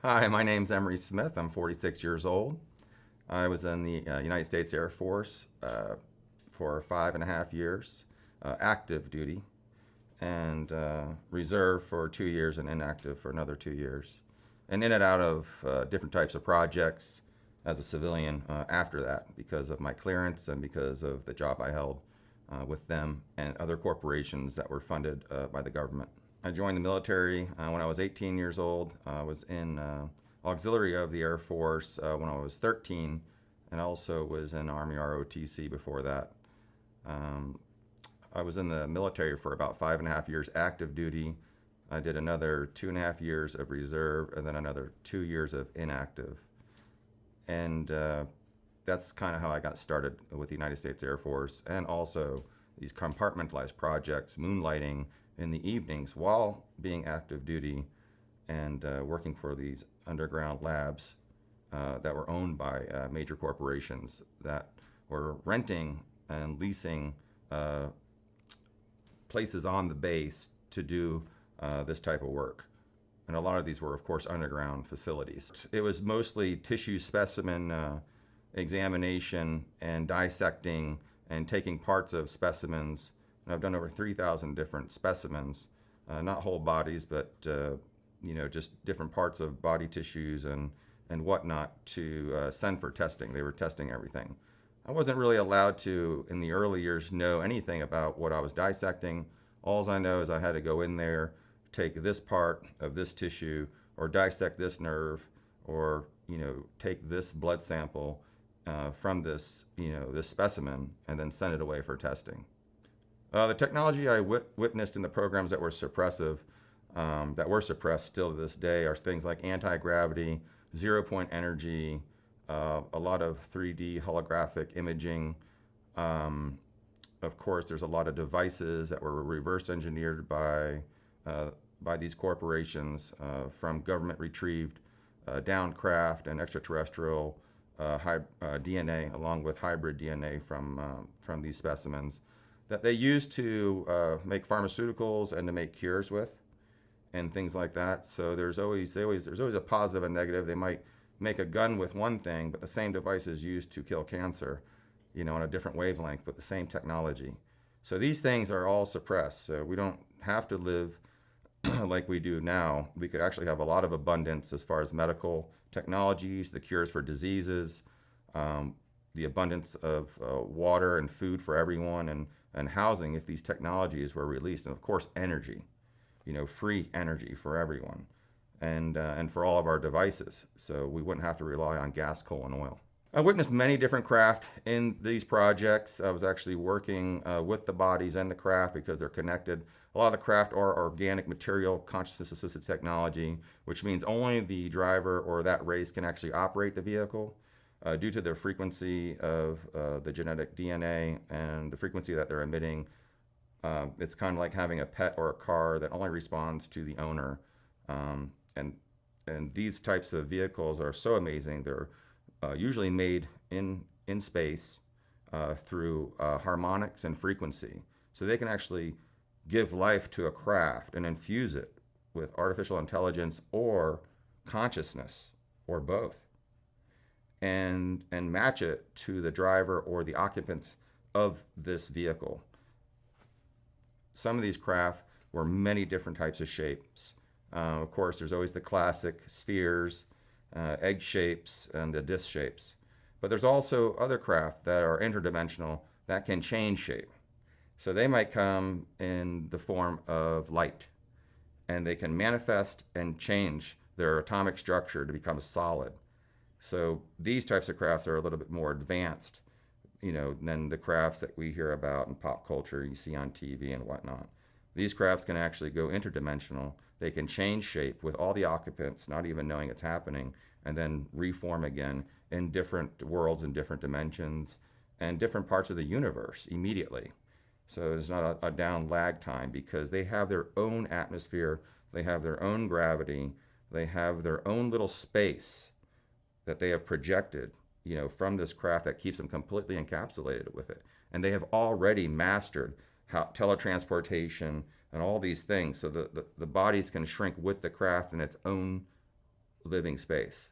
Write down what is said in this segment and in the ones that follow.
Hi, my name's Emery Smith. I'm 46 years old. I was in the United States Air Force for 5.5 years, active duty, and reserve for 2 years and inactive for another 2 years. And in and out of different types of projects as a civilian after that because of my clearance and because of the job I held with them and other corporations that were funded by the government. I joined the military when I was 18 years old. I was in auxiliary of the Air Force when I was 13, and also was in Army ROTC before that. Um, I was in the military for about 5.5 years active duty. I did another 2.5 years of reserve, and then another 2 years of inactive. And that's kind of how I got started with the United States Air Force, and also these compartmentalized projects, moonlighting in the evenings while being active duty and working for these underground labs that were owned by major corporations that were renting and leasing places on the base to do this type of work. And a lot of these were, of course, underground facilities. It was mostly tissue specimen examination and dissecting and taking parts of specimens. And I've done over 3,000 different specimens, not whole bodies, but just different parts of body tissues and whatnot to send for testing. They were testing everything. I wasn't really allowed to, in the early years, know anything about what I was dissecting. All I know is I had to go in there, take this part of this tissue, or dissect this nerve, or take this blood sample from this this specimen, and then send it away for testing. The technology I witnessed in the programs that were suppressive, that were suppressed still to this day, are things like anti-gravity, zero-point energy, a lot of 3D holographic imaging. Of course, there's a lot of devices that were reverse engineered by these corporations from government retrieved downcraft and extraterrestrial DNA, along with hybrid DNA from these specimens that they use to make pharmaceuticals and to make cures with, and things like that. So there's always a positive and negative. They might make a gun with one thing, but the same device is used to kill cancer, on a different wavelength, but the same technology. So these things are all suppressed. So we don't have to live like we do now. We could actually have a lot of abundance as far as medical technologies, the cures for diseases, the abundance of water and food for everyone, and housing if these technologies were released, and of course energy, free energy for everyone, and for all of our devices, so we wouldn't have to rely on gas, coal, and oil. I witnessed many different craft in these projects. I was actually working with the bodies and the craft because they're connected. A lot of the craft are organic material consciousness-assisted technology, which means only the driver or that race can actually operate the vehicle due to their frequency of the genetic DNA and the frequency that they're emitting. It's kind of like having a pet or a car that only responds to the owner. And these types of vehicles are so amazing. They're usually made in space through harmonics and frequency. So they can actually give life to a craft and infuse it with artificial intelligence or consciousness, or both, and match it to the driver or the occupants of this vehicle. Some of these craft were many different types of shapes. Of course, there's always the classic spheres, egg shapes, and the disc shapes. But there's also other craft that are interdimensional that can change shape. So they might come in the form of light, and they can manifest and change their atomic structure to become solid. So these types of crafts are a little bit more advanced, than the crafts that we hear about in pop culture, you see on TV and whatnot. These crafts can actually go interdimensional. They can change shape with all the occupants not even knowing it's happening, and then reform again in different worlds and different dimensions and different parts of the universe immediately. So there's not a down lag time, because they have their own atmosphere, they have their own gravity, they have their own little space that they have projected, from this craft that keeps them completely encapsulated with it. And they have already mastered how teletransportation and all these things, so the bodies can shrink with the craft in its own living space.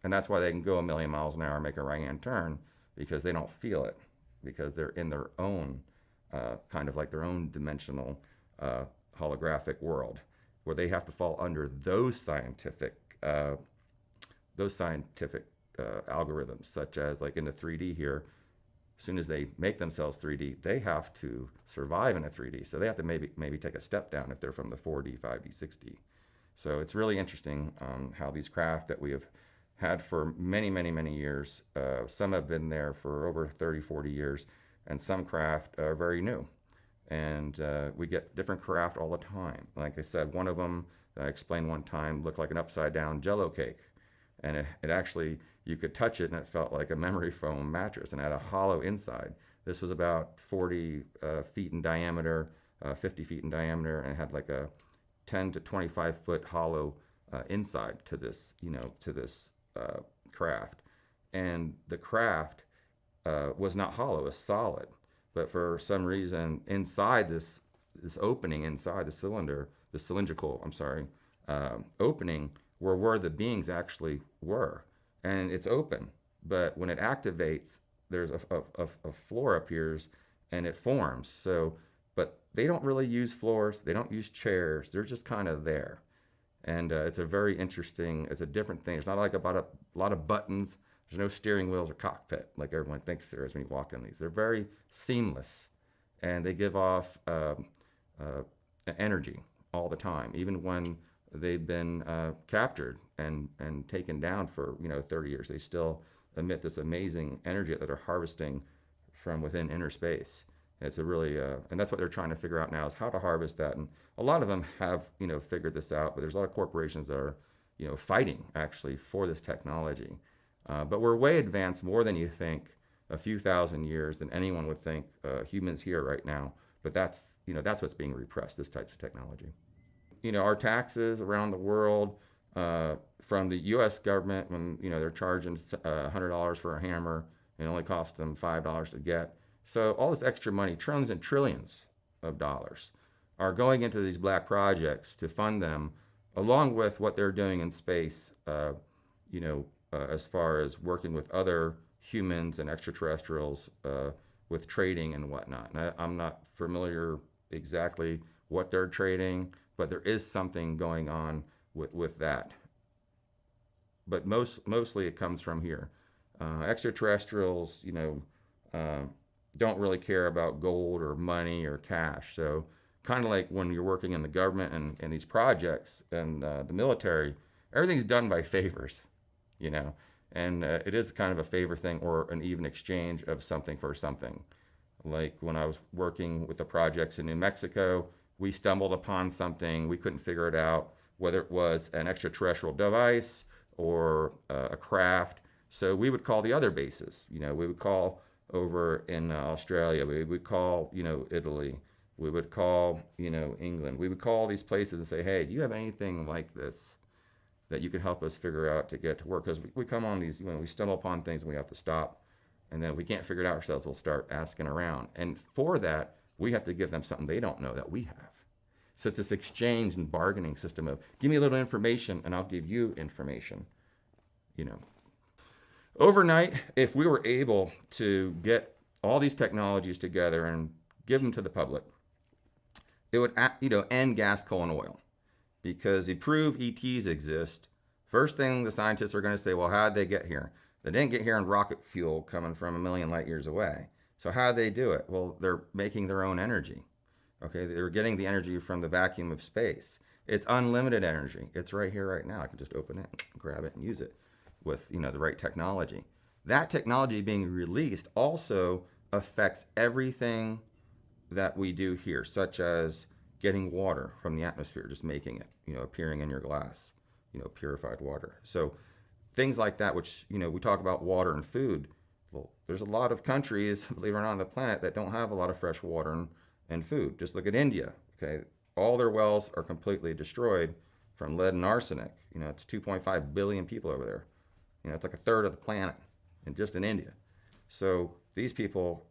And that's why they can go a million miles an hour and make a right-hand turn, because they don't feel it, because they're in their own, kind of like their own dimensional holographic world, where they have to fall under those scientific algorithms, such as like in the 3D here. As soon as they make themselves 3D, they have to survive in a 3D. So they have to maybe take a step down if they're from the 4D, 5D, 6D. So it's really interesting how these craft that we have had for many, many, many years, some have been there for over 30, 40 years, and some craft are very new. And we get different craft all the time. Like I said, one of them that I explained one time looked like an upside down Jello cake. And it actually, you could touch it and it felt like a memory foam mattress and had a hollow inside. This was about 40 feet in diameter, 50 feet in diameter, and it had like a 10 to 25 foot hollow inside to this, craft. And the craft was not hollow, it was solid. But for some reason, inside this opening, inside the cylinder, the cylindrical, opening, were where the beings actually were. And it's open, but when it activates, there's a floor appears and it forms. So, but they don't really use floors, they don't use chairs, they're just kind of there. And it's a very interesting, it's a different thing. It's not like about a lot of buttons, there's no steering wheels or cockpit like everyone thinks there is when you walk in these. They're very seamless, and they give off energy all the time, even when they've been captured and taken down for 30 years. They still emit this amazing energy that they're harvesting from within inner space. It's a really, and that's what they're trying to figure out now, is how to harvest that. And a lot of them have, figured this out, but there's a lot of corporations that are, fighting actually for this technology. But we're way advanced, more than you think, a few thousand years than anyone would think, humans here right now. But that's what's being repressed, this type of technology. Our taxes around the world, from the U.S. government, when they're charging $100 for a hammer, and it only costs them $5 to get. So all this extra money, trillions and trillions of dollars, are going into these black projects to fund them, along with what they're doing in space. As far as working with other humans and extraterrestrials, with trading and whatnot. And I'm not familiar exactly what they're trading, but there is something going on with that. But mostly it comes from here. Extraterrestrials, don't really care about gold or money or cash. So kind of like when you're working in the government and these projects and the military, everything's done by favors, and it is kind of a favor thing, or an even exchange of something for something. Like when I was working with the projects in New Mexico, we stumbled upon something, we couldn't figure it out, whether it was an extraterrestrial device or a craft. So we would call the other bases. We would call over in Australia, we would call, Italy, we would call, England. We would call these places and say, hey, do you have anything like this that you can help us figure out to get to work? Because we come on these, we stumble upon things and we have to stop. And then if we can't figure it out ourselves, we'll start asking around. And for that, we have to give them something they don't know that we have. So it's this exchange and bargaining system of, give me a little information and I'll give you information. Overnight, if we were able to get all these technologies together and give them to the public, it would, end gas, coal, and oil. Because they prove ETs exist. First thing the scientists are going to say, well, how did they get here? They didn't get here in rocket fuel coming from a million light years away. So how did they do it? Well, they're making their own energy. Okay, they're getting the energy from the vacuum of space. It's unlimited energy. It's right here, right now. I can just open it, grab it, and use it with the right technology. That technology being released also affects everything that we do here, such as getting water from the atmosphere, just making it, appearing in your glass, purified water. So things like that, which, we talk about water and food. Well, there's a lot of countries, believe it or not, on the planet that don't have a lot of fresh water and food. Just look at India, okay? All their wells are completely destroyed from lead and arsenic. It's 2.5 billion people over there. It's like a third of the planet, and just in India. So these people,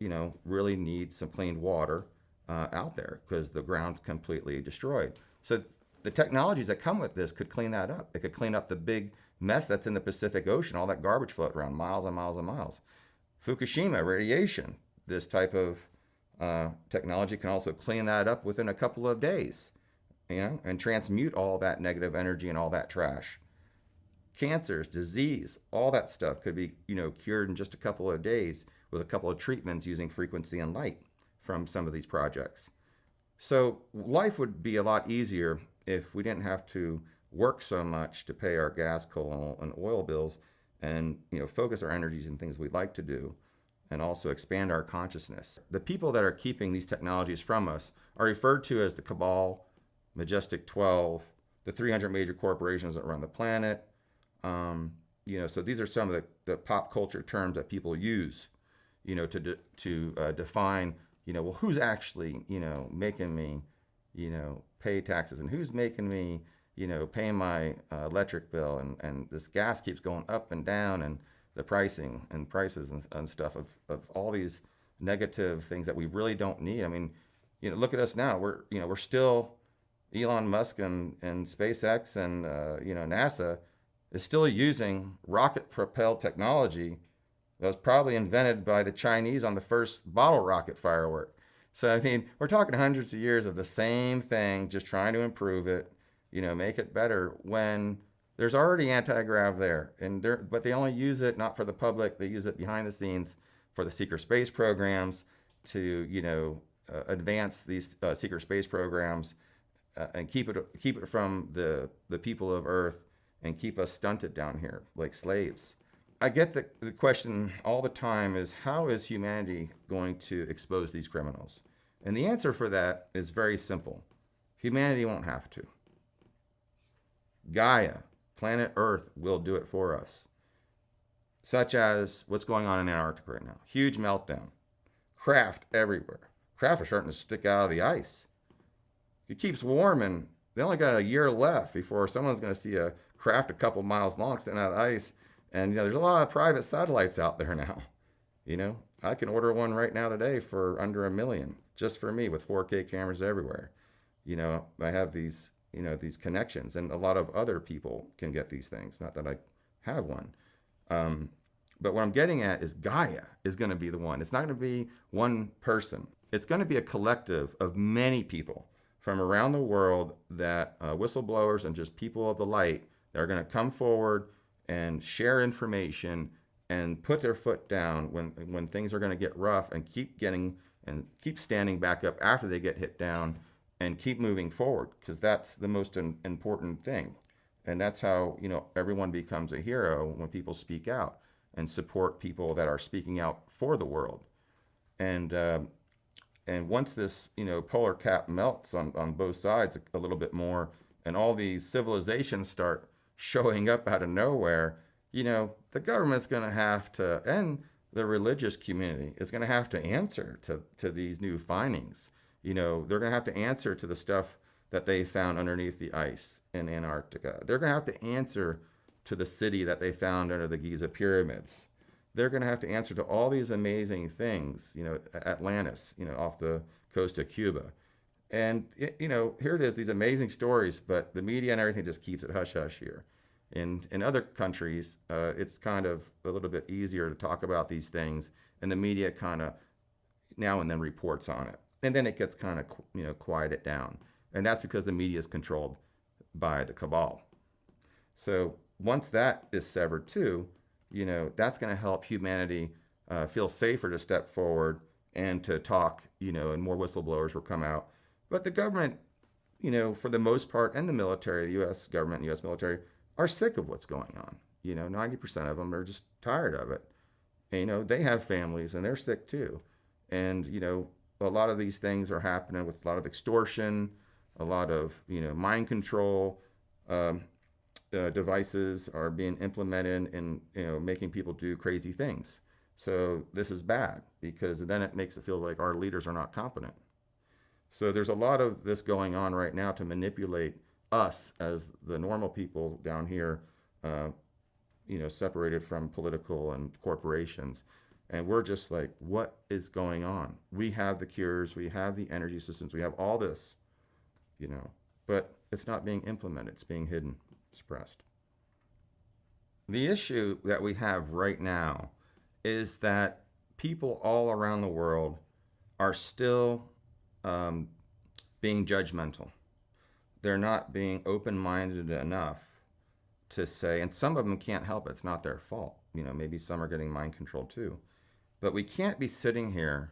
really need some clean water out there, because the ground's completely destroyed. So the technologies that come with this could clean that up. It could clean up the big mess that's in the Pacific Ocean, all that garbage floating around miles and miles and miles. Fukushima, radiation, this type of technology can also clean that up within a couple of days, and transmute all that negative energy and all that trash. Cancers, disease, all that stuff could be, cured in just a couple of days with a couple of treatments using frequency and light from some of these projects. So life would be a lot easier if we didn't have to work so much to pay our gas, coal, and oil bills, and focus our energies in things we'd like to do, and also expand our consciousness. The people that are keeping these technologies from us are referred to as the cabal, Majestic 12, the 300 major corporations that run the planet. So these are some of the pop culture terms that people use, to define, well, who's actually, making me, pay taxes, and who's making me, pay my electric bill, and this gas keeps going up and down, and the pricing and prices and stuff of all these negative things that we really don't need. I mean, look at us now. We're still Elon Musk and SpaceX and NASA is still using rocket propelled technology that was probably invented by the Chinese on the first bottle rocket firework. So I mean, we're talking hundreds of years of the same thing, just trying to improve it, make it better, when there's already anti-grav there, but they only use it not for the public. They use it behind the scenes for the secret space programs to advance these secret space programs and keep it from the people of Earth, and keep us stunted down here like slaves. I get the question all the time is, how is humanity going to expose these criminals? And the answer for that is very simple. Humanity won't have to. Gaia, planet Earth, will do it for us. Such as what's going on in Antarctica right now. Huge meltdown. Craft everywhere. Craft are starting to stick out of the ice. It keeps warming. They only got a year left before someone's going to see a craft a couple miles long sitting out of the ice. And there's a lot of private satellites out there now. I can order one right now today for under $1 million, just for me, with 4K cameras everywhere. I have these connections, and a lot of other people can get these things. Not that I have one. But what I'm getting at is Gaia is going to be the one. It's not going to be one person. It's going to be a collective of many people from around the world, that whistleblowers and just people of the light, that are going to come forward and share information and put their foot down when things are going to get rough, and keep standing back up after they get hit down, and keep moving forward, because that's the most important thing. And that's how everyone becomes a hero, when people speak out and support people that are speaking out for the world. And once this polar cap melts on both sides a little bit more, and all these civilizations start showing up out of nowhere, the government's going to have to, and the religious community is going to have to answer to these new findings. They're going to have to answer to the stuff that they found underneath the ice in Antarctica. They're going to have to answer to the city that they found under the Giza pyramids. They're going to have to answer to all these amazing things, Atlantis, off the coast of Cuba. And, here it is, these amazing stories, but the media and everything just keeps it hush-hush here. In other countries, it's kind of a little bit easier to talk about these things, and the media kind of now and then reports on it. And then it gets kind of, quieted down. And that's because the media is controlled by the cabal. So once that is severed too, that's going to help humanity feel safer to step forward and to talk, and more whistleblowers will come out. But the government, for the most part, and the military, the U.S. government, U.S. military, are sick of what's going on. 90% of them are just tired of it. And, they have families, and they're sick too. And, a lot of these things are happening with a lot of extortion, a lot of, mind control devices are being implemented in, making people do crazy things. So this is bad, because then it makes it feel like our leaders are not competent. So there's a lot of this going on right now to manipulate us as the normal people down here, separated from political and corporations. And we're just like, what is going on? We have the cures, we have the energy systems, we have all this, but it's not being implemented. It's being hidden, suppressed. The issue that we have right now is that people all around the world are still being judgmental. They're not being open-minded enough to say, and some of them can't help it. It's not their fault. Maybe some are getting mind controlled too. But we can't be sitting here,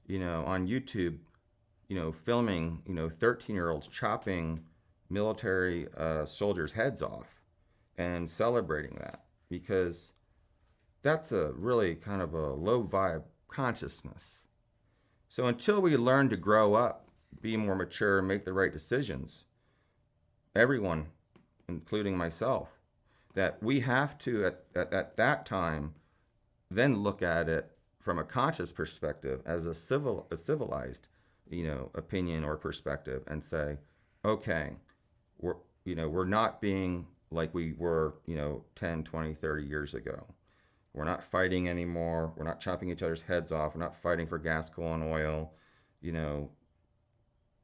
on YouTube, filming, 13-year-olds chopping military soldiers' heads off and celebrating that, because that's a really kind of a low vibe consciousness. So until we learn to grow up, be more mature, make the right decisions, everyone, including myself, that we have to, at that time, then look at it from a conscious perspective as a civilized, opinion or perspective, and say, okay, we're not being like we were, 10, 20, 30 years ago. We're not fighting anymore. We're not chopping each other's heads off. We're not fighting for gas, coal, and oil,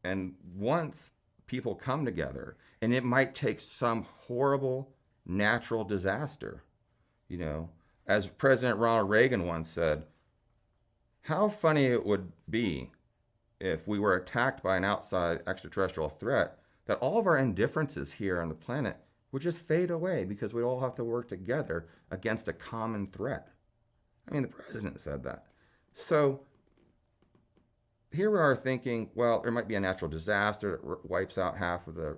And once people come together, and it might take some horrible natural disaster, as President Ronald Reagan once said, how funny it would be if we were attacked by an outside extraterrestrial threat, that all of our indifferences here on the planet would just fade away because we all have to work together against a common threat. I mean, the president said that. So here we are thinking, well, there might be a natural disaster that wipes out half of the,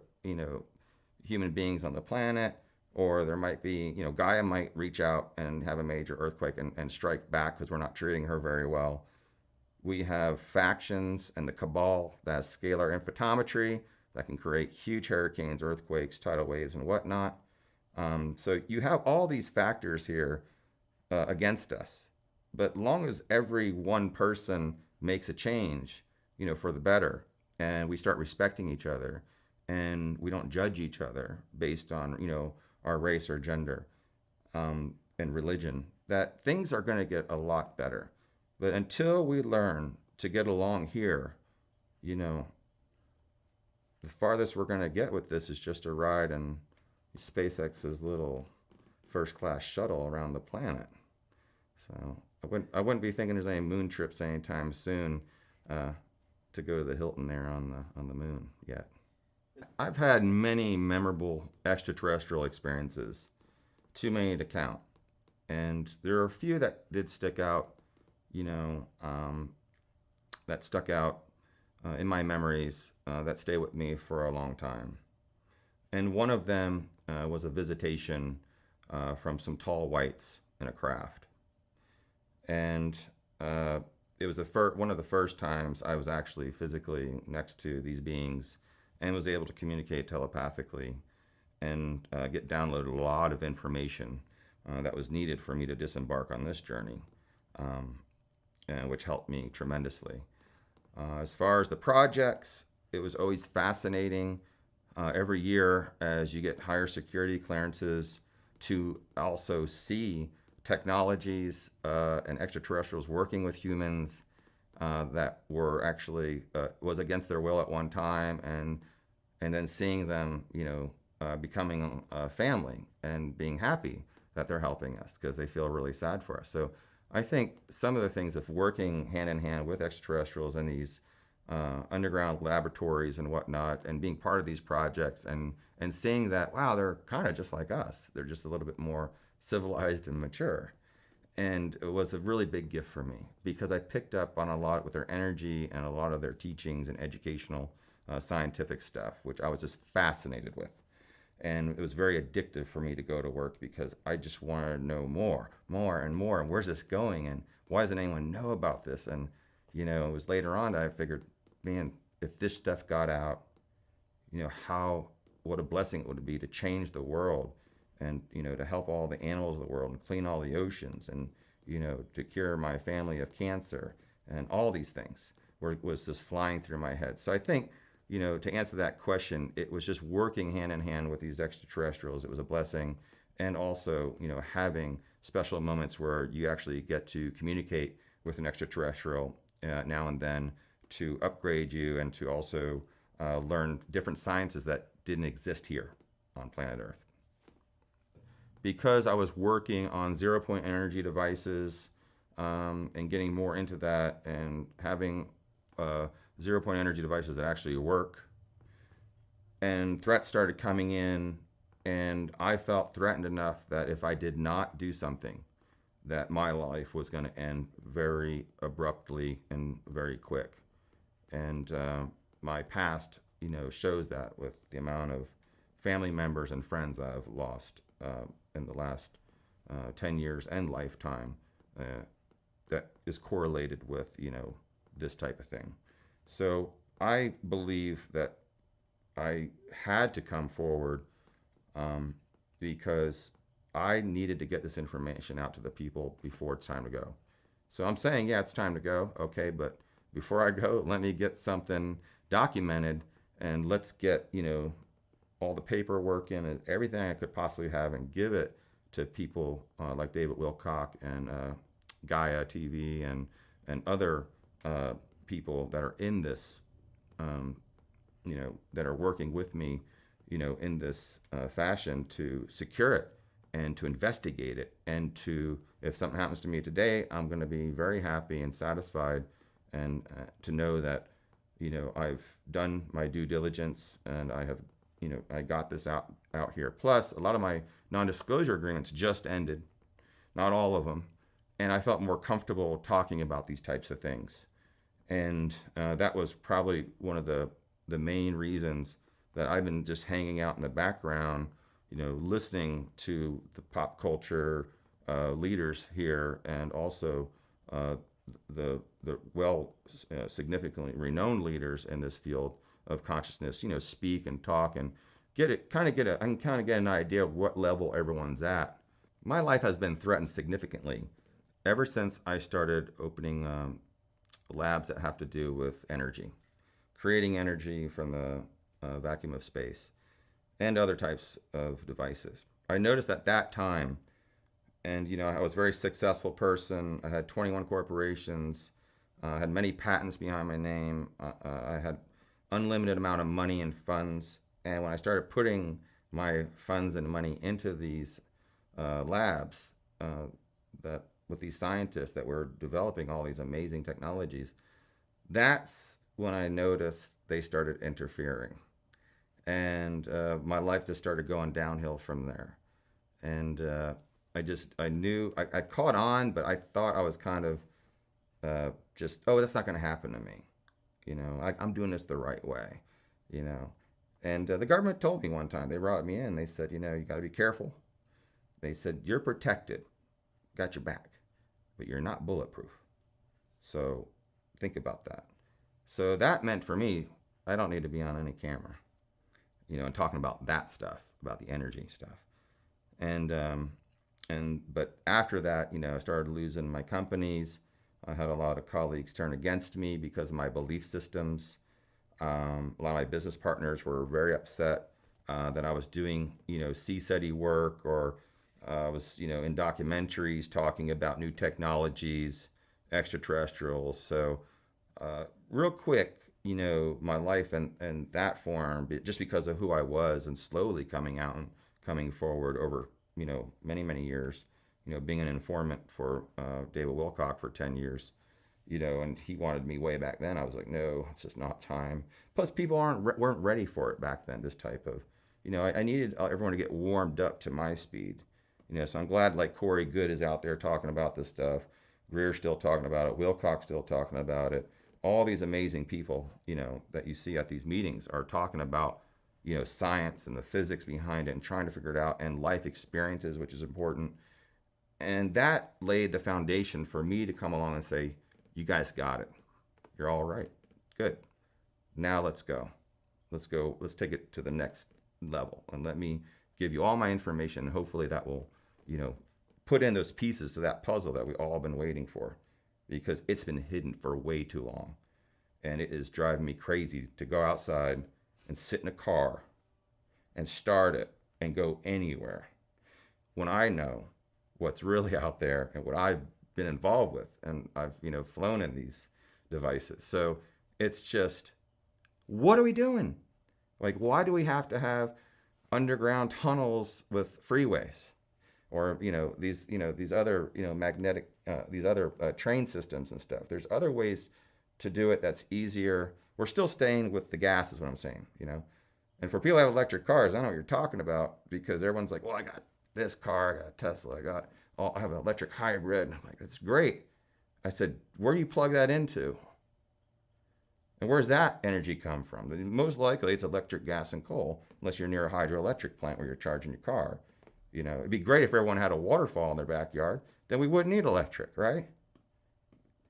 human beings on the planet, or there might be, Gaia might reach out and have a major earthquake and strike back because we're not treating her very well. We have factions and the cabal that has scalar infotmetry that can create huge hurricanes, earthquakes, tidal waves, and whatnot. So you have all these factors here against us. But long as every one person makes a change, for the better, and we start respecting each other, and we don't judge each other based on, our race or gender and religion, that things are going to get a lot better. But until we learn to get along here, the farthest we're going to get with this is just a ride in SpaceX's little first-class shuttle around the planet. So I wouldn't be thinking there's any moon trips anytime soon to go to the Hilton there on the moon yet. I've had many memorable extraterrestrial experiences, too many to count, and there are a few that did stick out, that stuck out in my memories that stay with me for a long time. And one of them was a visitation from some tall whites in a craft. And it was one of the first times I was actually physically next to these beings and was able to communicate telepathically and get downloaded a lot of information that was needed for me to disembark on this journey, which helped me tremendously. As far as the projects, it was always fascinating every year as you get higher security clearances to also see technologies and extraterrestrials working with humans that were actually was against their will at one time, and then seeing them, becoming a family and being happy that they're helping us because they feel really sad for us. So I think some of the things of working hand in hand with extraterrestrials in these underground laboratories and whatnot, and being part of these projects and seeing that, wow, they're kind of just like us. They're just a little bit more civilized and mature. And it was a really big gift for me because I picked up on a lot with their energy and a lot of their teachings and educational scientific stuff, which I was just fascinated with. And it was very addictive for me to go to work because I just wanted to know more and more. And where's this going? And why doesn't anyone know about this? And, it was later on that I figured, man, if this stuff got out, what a blessing it would be to change the world and, to help all the animals of the world and clean all the oceans and, to cure my family of cancer and all these things was just flying through my head. So I think, to answer that question, it was just working hand in hand with these extraterrestrials. It was a blessing. And also, having special moments where you actually get to communicate with an extraterrestrial now and then to upgrade you and to also learn different sciences that didn't exist here on planet Earth. Because I was working on zero-point energy devices and getting more into that and having zero-point energy devices that actually work, and threats started coming in, and I felt threatened enough that if I did not do something, that my life was going to end very abruptly and very quick. And my past, shows that with the amount of family members and friends I've lost in the last 10 years and lifetime that is correlated with, this type of thing. So I believe that I had to come forward because I needed to get this information out to the people before it's time to go. So I'm saying, yeah, it's time to go. Okay, but before I go, let me get something documented, and let's get, all the paperwork in and everything I could possibly have and give it to people like David Wilcock and Gaia TV and other people that are in this, that are working with me, in this fashion to secure it and to investigate it. And to, if something happens to me today, I'm going to be very happy and satisfied, and to know that, I've done my due diligence and I have, I got this out here. Plus, a lot of my non-disclosure agreements just ended, not all of them, and I felt more comfortable talking about these types of things. And that was probably one of the main reasons that I've been just hanging out in the background, listening to the pop culture leaders here, and also the significantly renowned leaders in this field of consciousness, speak and talk and I can kind of get an idea of what level everyone's at. My life has been threatened significantly ever since I started opening labs that have to do with energy, creating energy from the vacuum of space, and other types of devices. I noticed at that time, and I was a very successful person. I had 21 corporations. I had many patents behind my name. I had unlimited amount of money and funds. And when I started putting my funds and money into these labs, that with these scientists that were developing all these amazing technologies, that's when I noticed they started interfering. And my life just started going downhill from there. And I knew, I caught on, but I thought I was kind of that's not going to happen to me. I'm doing this the right way, And the government told me one time, they brought me in, they said, you got to be careful. They said, you're protected, got your back, but you're not bulletproof. So think about that. So that meant for me, I don't need to be on any camera, and talking about that stuff, about the energy stuff. But after that, I started losing my companies. I had a lot of colleagues turn against me because of my belief systems. A lot of my business partners were very upset that I was doing, CSETI work, or I was, in documentaries talking about new technologies, extraterrestrials. So real quick, my life in that form, just because of who I was, and slowly coming out and coming forward over, many, many years, being an informant for David Wilcock for 10 years, and he wanted me way back then. I was like, no, it's just not time. Plus, people weren't ready for it back then, this type of, I needed everyone to get warmed up to my speed. So I'm glad like Corey Good is out there talking about this stuff. Greer's still talking about it. Wilcock's still talking about it. All these amazing people, that you see at these meetings are talking about, science and the physics behind it and trying to figure it out, and life experiences, which is important. And that laid the foundation for me to come along and say, you guys got it. You're all right. Good. Now let's go. Let's take it to the next level, and let me give you all my information. And hopefully that will, put in those pieces to that puzzle that we've all been waiting for, because it's been hidden for way too long. And it is driving me crazy to go outside and sit in a car and start it and go anywhere when I know what's really out there and what I've been involved with, and I've flown in these devices. So it's just What are we doing? Like, why do we have to have underground tunnels with freeways? Or these other magnetic these other train systems and stuff. There's other ways to do it that's easier. We're still staying with the gas, is what I'm saying. And for people who have electric cars, I know what you're talking about, because everyone's like, well, I got this car, I got a Tesla, I have an electric hybrid. And I'm like, that's great. I said, where do you plug that into? And where's that energy come from? Most likely it's electric, gas, and coal, unless you're near a hydroelectric plant where you're charging your car. It'd be great if everyone had a waterfall in their backyard. Then we wouldn't need electric, right?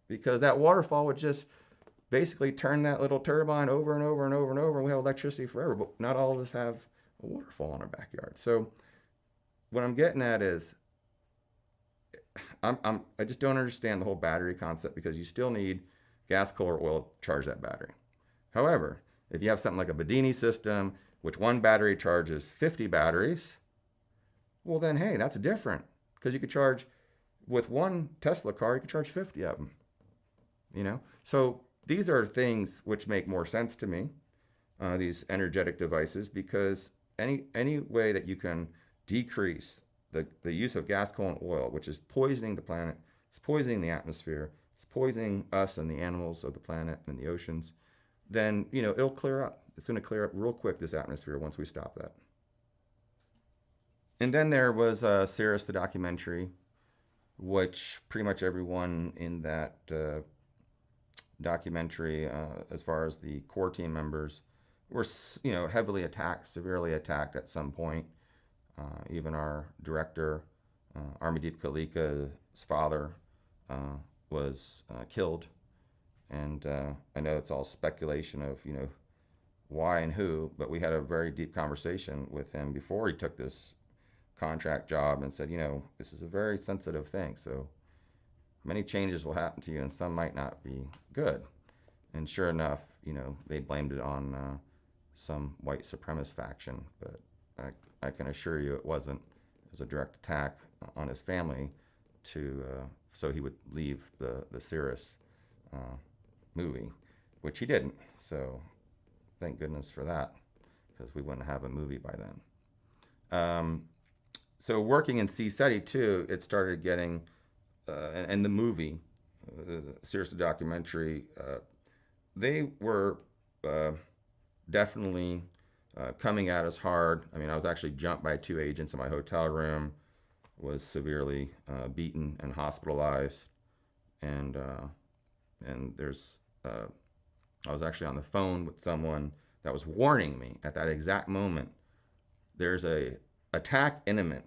Because that waterfall would just basically turn that little turbine over and over and over and over, and we have electricity forever. But not all of us have a waterfall in our backyard. So what I'm getting at is, I just don't understand the whole battery concept, because you still need gas, coal, or oil to charge that battery. However, if you have something like a Bedini system, which one battery charges 50 batteries, well then, hey, that's different, because you could charge, with one Tesla car, you could charge 50 of them. So these are things which make more sense to me, these energetic devices, because any way that you can decrease the use of gas, coal, and oil, which is poisoning the planet, it's poisoning the atmosphere, it's poisoning us and the animals of the planet and the oceans, then it'll clear up. It's going to clear up real quick, this atmosphere, once we stop that. And then there was Cirrus, the documentary, which pretty much everyone in that documentary, as far as the core team members, were heavily attacked, severely attacked at some point. Even our director, Armadeep Kalika's father, was killed. And I know it's all speculation of why and who, but we had a very deep conversation with him before he took this contract job, and said, this is a very sensitive thing, so many changes will happen to you, and some might not be good. And sure enough, they blamed it on some white supremacist faction, but I can assure you it wasn't. It was a direct attack on his family so he would leave the Cirrus movie, which he didn't. So thank goodness for that, because we wouldn't have a movie by then. So working in CSETI too, it started getting, and the movie, Cirrus the documentary, they were definitely coming at us hard. I mean, I was actually jumped by 2 agents in my hotel room, was severely beaten and hospitalized, and there's, I was actually on the phone with someone that was warning me at that exact moment, there's a attack imminent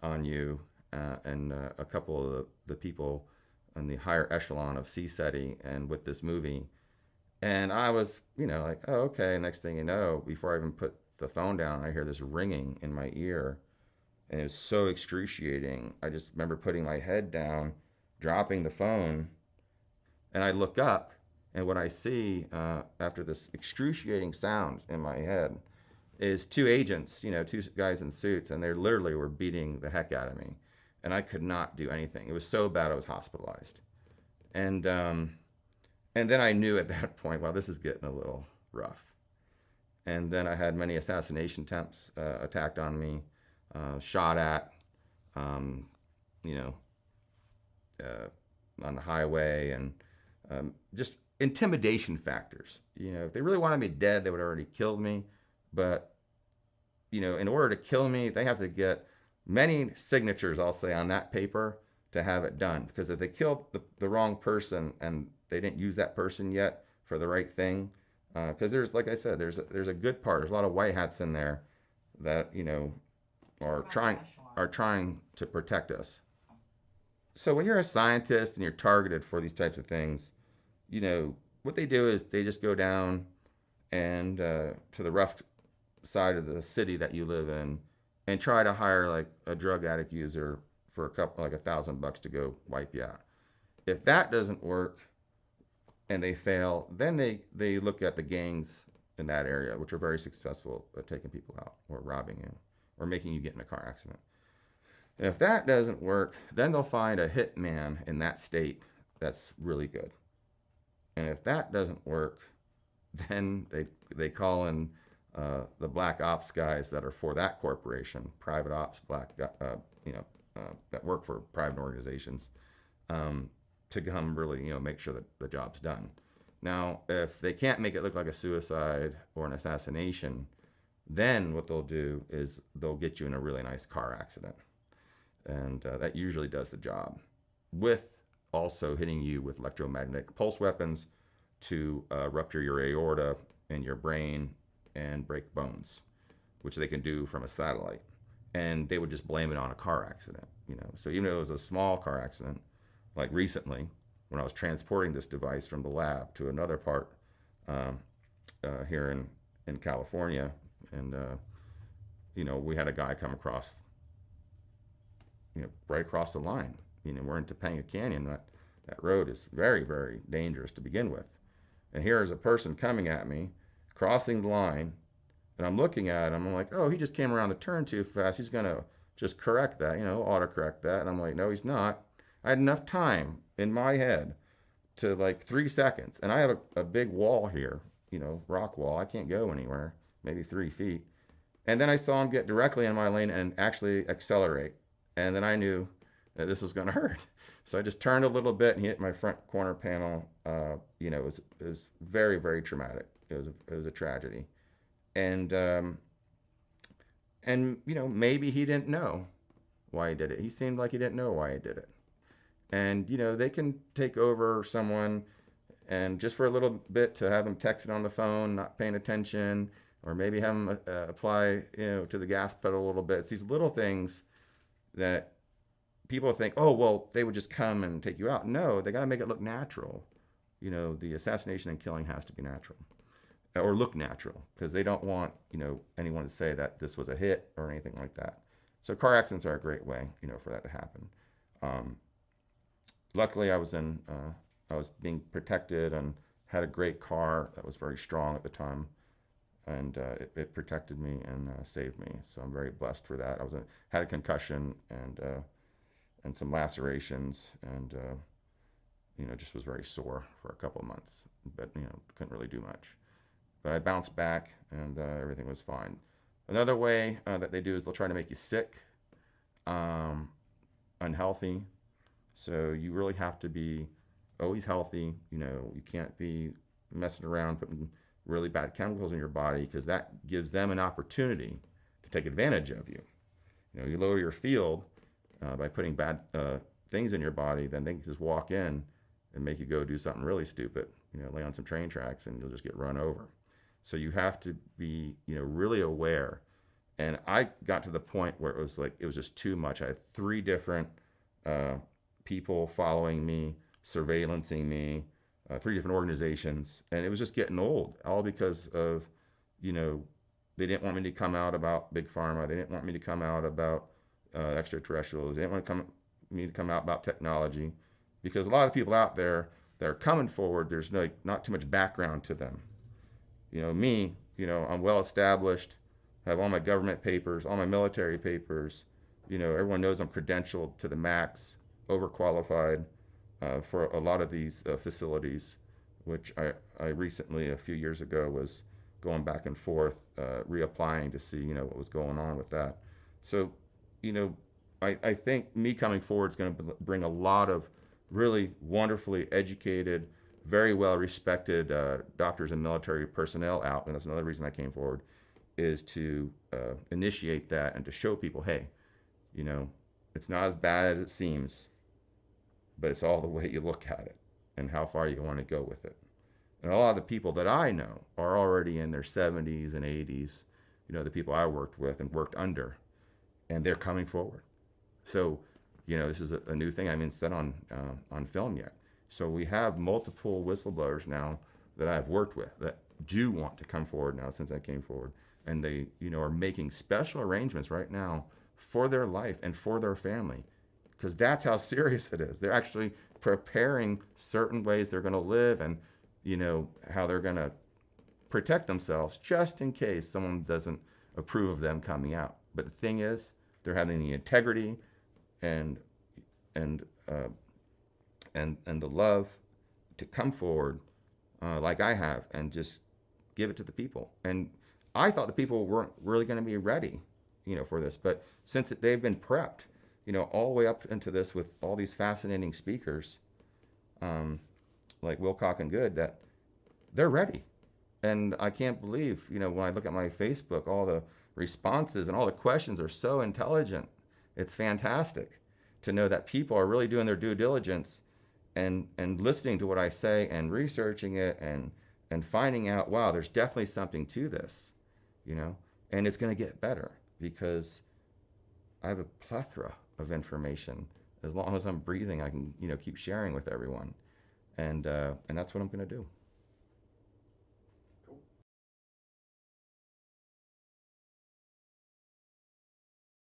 on you, and a couple of the people in the higher echelon of CSETI and with this movie. And I was, like, oh, okay. Next thing you know, before I even put the phone down, I hear this ringing in my ear, and it was so excruciating. I just remember putting my head down, dropping the phone, and I look up, and what I see after this excruciating sound in my head is 2 agents, 2 guys in suits, and they literally were beating the heck out of me, and I could not do anything. It was so bad I was hospitalized. And then I knew at that point, wow, this is getting a little rough. And then I had many assassination attempts attacked on me, shot at, on the highway, and just intimidation factors. If they really wanted me dead, they would have already killed me. But, in order to kill me, they have to get many signatures, I'll say, on that paper to have it done. Because if they killed the wrong person and they didn't use that person yet for the right thing, because there's, like I said, there's a good part. There's a lot of white hats in there that, are trying to protect us. So when you're a scientist and you're targeted for these types of things, what they do is they just go down and to the rough side of the city that you live in and try to hire like a drug addict user for $1,000 to go wipe you out. If that doesn't work and they fail, then they look at the gangs in that area, which are very successful at taking people out or robbing you or making you get in a car accident. And if that doesn't work, then they'll find a hitman in that state that's really good. And if that doesn't work, then they call in the black ops guys that are for that corporation, private ops, you know, that work for private organizations, to come really, make sure that the job's done. Now, if they can't make it look like a suicide or an assassination, then what they'll do is they'll get you in a really nice car accident. And that usually does the job, with also hitting you with electromagnetic pulse weapons to rupture your aorta and your brain and break bones, which they can do from a satellite. And they would just blame it on a car accident, So even though it was a small car accident, like recently, when I was transporting this device from the lab to another part here in California, and we had a guy come across, right across the line. We're in Topanga Canyon. That road is very, very dangerous to begin with. And here is a person coming at me, crossing the line, and I'm looking at him. I'm like, oh, he just came around the turn too fast. He's going to just correct that, autocorrect that. And I'm like, no, he's not. I had enough time in my head to like 3 seconds. And I have a big wall here, rock wall. I can't go anywhere, maybe 3 feet. And then I saw him get directly in my lane and actually accelerate. And then I knew that this was going to hurt. So I just turned a little bit and hit my front corner panel. It was very, very traumatic. It was a tragedy. And maybe he didn't know why he did it. He seemed like he didn't know why he did it. And, they can take over someone and just for a little bit to have them texting on the phone, not paying attention, or maybe have them apply, to the gas pedal a little bit. It's these little things that people think, oh, well, they would just come and take you out. No, they got to make it look natural. The assassination and killing has to be natural or look natural, because they don't want, anyone to say that this was a hit or anything like that. So car accidents are a great way, for that to happen. Luckily, I was being protected and had a great car that was very strong at the time. And it protected me and saved me. So I'm very blessed for that. Had a concussion and some lacerations, and just was very sore for a couple of months, but couldn't really do much. But I bounced back, and everything was fine. Another way that they do is they'll try to make you sick, unhealthy. So you really have to be always healthy. You can't be messing around putting really bad chemicals in your body, because that gives them an opportunity to take advantage of you. You lower your field by putting bad things in your body, then they can just walk in and make you go do something really stupid, lay on some train tracks, and you'll just get run over. So you have to be, really aware. And I got to the point where it was just too much. I had 3 different people following me, surveillancing me, 3 different organizations, and it was just getting old, all because of, they didn't want me to come out about Big Pharma. They didn't want me to come out about extraterrestrials. They didn't want me to come out about technology, because a lot of people out there that are coming forward, there's not too much background to them. Me, I'm well established, have all my government papers, all my military papers. Everyone knows I'm credentialed to the max, overqualified. For a lot of these facilities, which I recently, a few years ago, was going back and forth, reapplying to see, what was going on with that. So, I think me coming forward is going to bring a lot of really wonderfully educated, very well respected doctors and military personnel out. And that's another reason I came forward, is to initiate that and to show people, hey, it's not as bad as it seems, but it's all the way you look at it and how far you want to go with it. And a lot of the people that I know are already in their 70s and 80s, the people I worked with and worked under, and they're coming forward. So, this is a new thing. I mean, it's not on film yet. So we have multiple whistleblowers now that I've worked with that do want to come forward now since I came forward. And they, are making special arrangements right now for their life and for their family, because that's how serious it is. They're actually preparing certain ways they're going to live and, how they're going to protect themselves just in case someone doesn't approve of them coming out. But the thing is, they're having the integrity and the love to come forward like I have and just give it to the people. And I thought the people weren't really going to be ready, for this. But since they've been prepped, all the way up into this with all these fascinating speakers, like Wilcock and Good, that they're ready. And I can't believe, when I look at my Facebook, all the responses and all the questions are so intelligent. It's fantastic to know that people are really doing their due diligence and listening to what I say and researching it and finding out, wow, there's definitely something to this, and it's going to get better because I have a plethora of information. As long as I'm breathing, I can, keep sharing with everyone. And that's what I'm going to do.